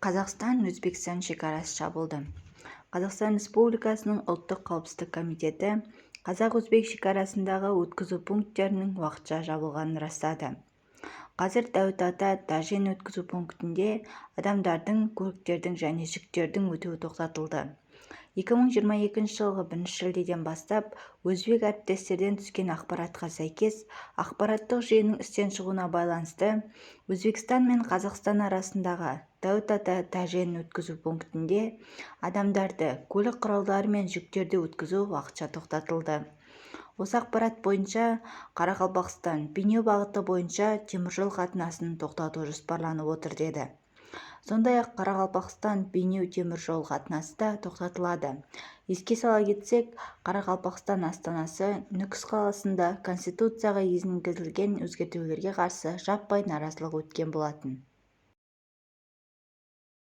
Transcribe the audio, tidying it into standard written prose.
Қазақстан-Өзбекстан шекарасы жабылды. Қазақстан Республикасының ұлттық қауіпсіздік комитеті қазақ-өзбек шекарасындағы өткізу пункттерінің уақытша жабылғанын растады. Қазір Дәуіт Ата Тажен өткізу пунктінде адамдардың, көліктердің және жүктердің өтуі тоқтатылды. 2022 жылғы 1 шілдеден бастап өзбек әріптестерден түскен ақпаратқа сәйкес, ақпараттық жүйенің істен шығуына байланысты Өзбекстан мен Қазақстан арасындағы Дәуіт Ата Тажен өткізу пунктінде адамдарды, көлік құралдары мен жүктерді өткізу уақытша тоқтатылды. Осы ақпарат бойынша Қарақалпақстан Бейнеу бағыты бойынша теміржол қатынасын тоқтату жоспарланып отыр деді. Сондай-ақ Қарақалпақстан Бейнеу теміржол қатынасы да тоқтатылады. Еске сала кетсек, Қарақалпақстан астанасы Нүкіс қаласында Конституцияға енгізілген өзгертулерге қарсы жаппай наразылық өткен болатын.